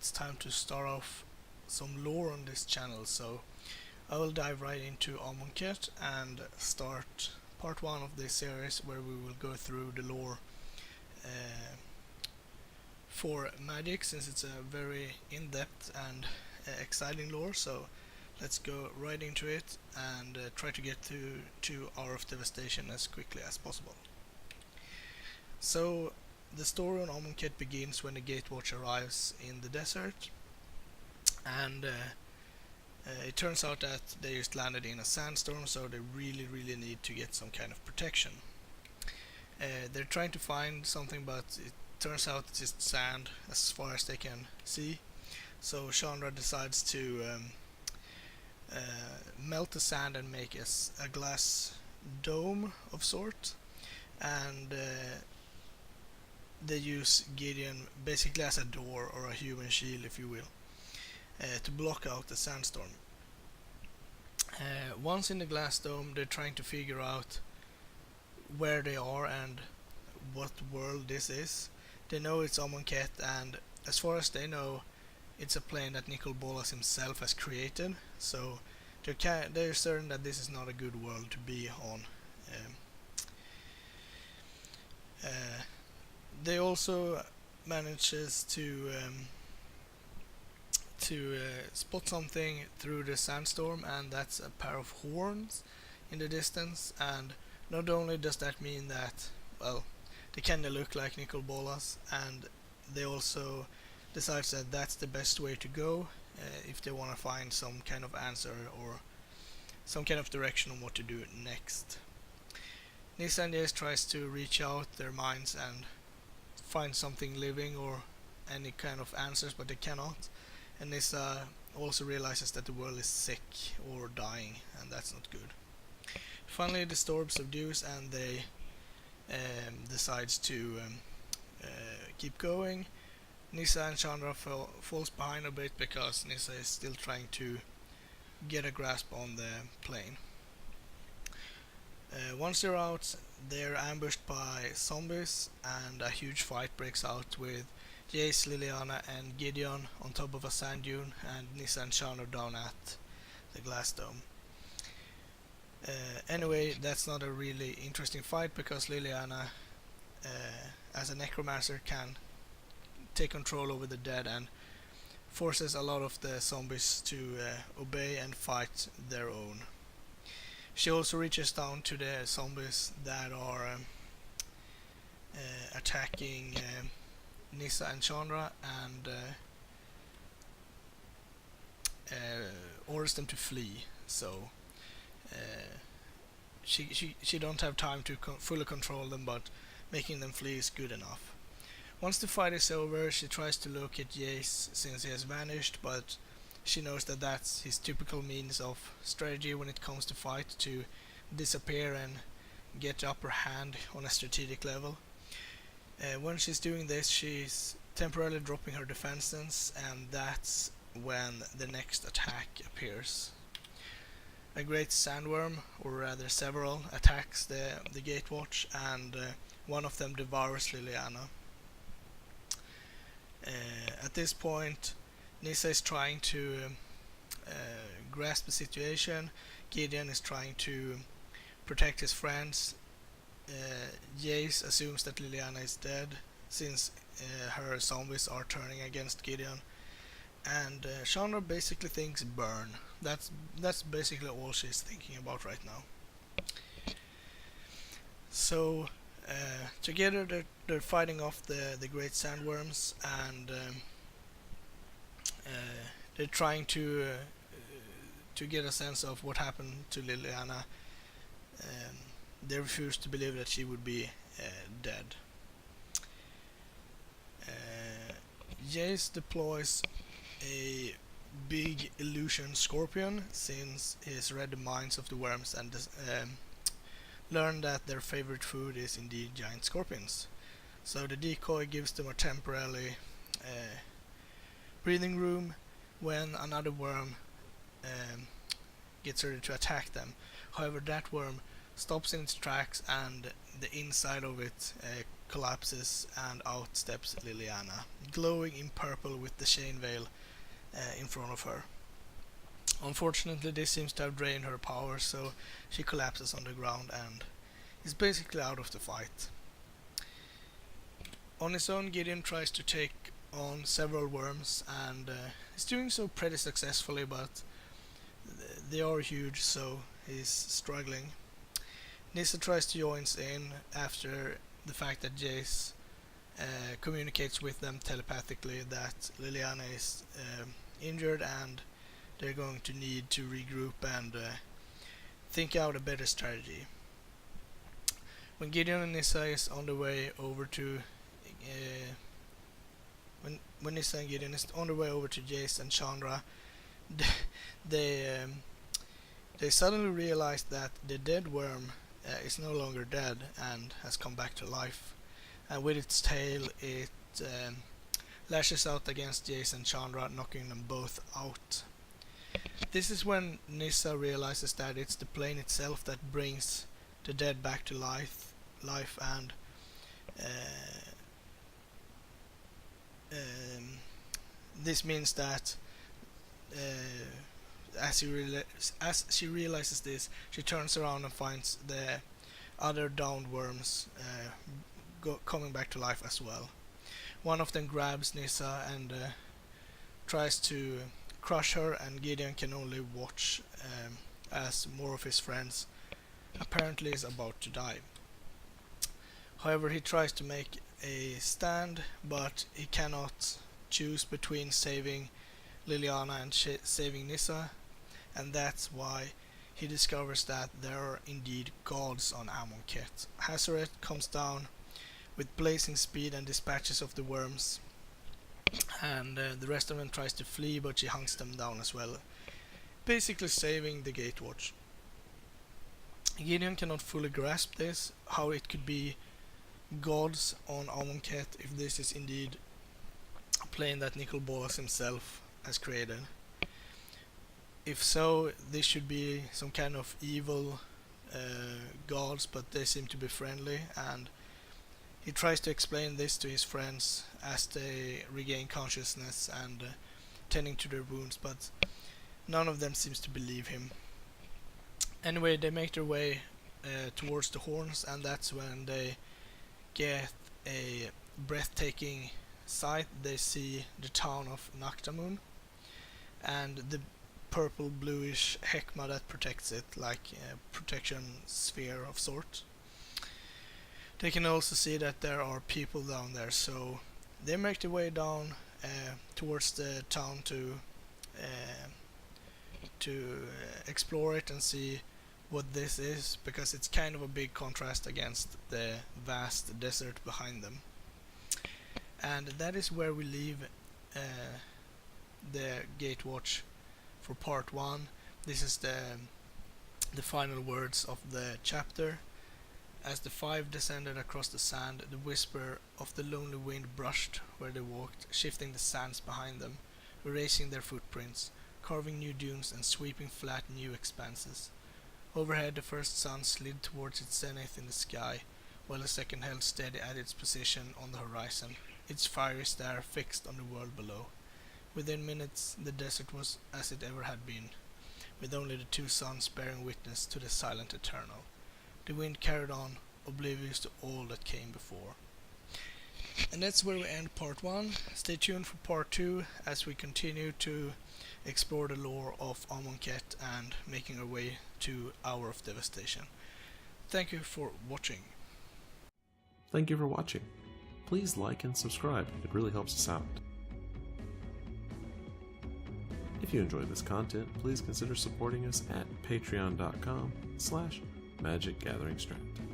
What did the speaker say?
it's time to start off some lore on this channel, so I will dive right into Amonkhet and start part 1 of this series where we will go through the lore for Magic, since it's a very in-depth and exciting lore. So let's go right into it and try to get to Hour of Devastation as quickly as possible. So the story on Amonkhet begins when the Gatewatch arrives in the desert, and it turns out that they just landed in a sandstorm, so they really need to get some kind of protection. They're trying to find something, but it turns out it's just sand as far as they can see. So Chandra decides to melt the sand and make a glass dome of sort, and they use Gideon basically as a door or a human shield, if you will, to block out the sandstorm. Once in the glass dome, they're trying to figure out where they are and what world this is. They know it's Amonkhet, and as far as they know, it's a plane that Nicol Bolas himself has created, so they're certain that this is not a good world to be on. They also manages to spot something through the sandstorm, and that's a pair of horns in the distance. And not only does that mean that, well, they kinda look like Nicol Bolas, and they also decide that that's the best way to go if they want to find some kind of answer or some kind of direction on what to do next. Nissa and Jace tries to reach out their minds and find something living or any kind of answers, but they cannot. And Nissa also realizes that the world is sick or dying, and that's not good. Finally, the storm subdues, and they decides to keep going. Nissa and Chandra falls behind a bit because Nissa is still trying to get a grasp on the plane. Once they're out, they're ambushed by zombies, and a huge fight breaks out with Jace, Liliana and Gideon on top of a sand dune, and Nissa and Chandra down at the glass dome. Anyway, that's not a really interesting fight because Liliana, as a necromancer, can take control over the dead and forces a lot of the zombies to obey and fight their own. She also reaches down to the zombies that are attacking Nissa and Chandra, and orders them to flee. So she don't have time to fully control them, but making them flee is good enough. Once the fight is over, she tries to locate Jace since he has vanished, but she knows that that's his typical means of strategy when it comes to fight, to disappear and get the upper hand on a strategic level. When she's doing this, she's temporarily dropping her defenses, and that's when the next attack appears. A great sandworm, or rather several, attacks the Gatewatch, and one of them devours Liliana. At this point, Nissa is trying to grasp the situation. Gideon is trying to protect his friends. Jace assumes that Liliana is dead, since her zombies are turning against Gideon. And Chandra basically thinks burn. That's basically all she's thinking about right now. So together they're fighting off the great sandworms, and they're trying to get a sense of what happened to Liliana. They refuse to believe that she would be dead. Jace deploys a big illusion scorpion, since he's read the minds of the worms and learned that their favorite food is indeed giant scorpions. So the decoy gives them a temporary breathing room when another worm gets ready to attack them. However, that worm stops in its tracks, and the inside of it collapses, and out steps Liliana, glowing in purple with the chain veil in front of her. Unfortunately, this seems to have drained her power, so she collapses on the ground and is basically out of the fight. On his own, Gideon tries to take on several worms, and is doing so pretty successfully, but they are huge, so he's struggling. Nissa tries to join in after the fact that Jace communicates with them telepathically that Liliana is injured and they're going to need to regroup and think out a better strategy. When Gideon and Nissa is on the way over to when Nissa and Gideon is on the way over to Jace and Chandra, they suddenly realize that the dead worm is no longer dead and has come back to life, and with its tail it lashes out against Jace and Chandra, knocking them both out. This is when Nissa realizes that it's the plane itself that brings the dead back to life, and this means that as she realizes this, she turns around and finds the other downed worms coming back to life as well. One of them grabs Nissa and tries to crush her, and Gideon can only watch as more of his friends apparently is about to die. However, he tries to make a stand, but he cannot choose between saving Liliana and saving Nissa, and that's why he discovers that there are indeed gods on Amonkhet. Hazoret comes down with blazing speed and dispatches of the worms, and the rest of them tries to flee, but she hunts them down as well, basically saving the Gatewatch. Gideon cannot fully grasp this, how it could be gods on Amonkhet if this is indeed a plane that Nicol Bolas himself has created. If so, this should be some kind of evil gods, but they seem to be friendly, and he tries to explain this to his friends as they regain consciousness and tending to their wounds, but none of them seems to believe him. Anyway, they make their way towards the horns, and that's when they get a breathtaking sight. They see the town of Naktamun and the purple bluish Hekma that protects it, like a protection sphere of sorts. They can also see that there are people down there, so they make their way down towards the town to explore it and see what this is, because it's kind of a big contrast against the vast desert behind them. And that is where we leave the Gatewatch for part 1. This is the final words of the chapter. As the five descended across the sand, the whisper of the lonely wind brushed where they walked, shifting the sands behind them, erasing their footprints, carving new dunes and sweeping flat new expanses. Overhead, the first sun slid towards its zenith in the sky, while the second held steady at its position on the horizon, its fiery stare fixed on the world below. Within minutes, the desert was as it ever had been, with only the two suns bearing witness to the silent eternal. The wind carried on, oblivious to all that came before. And that's where we end part 1. Stay tuned for part 2 as we continue to explore the lore of Amonkhet and making our way to Hour of Devastation. Thank you for watching. Thank you for watching. Please like and subscribe, it really helps us out. If you enjoyed this content, please consider supporting us at patreon.com/magicgatheringstrand.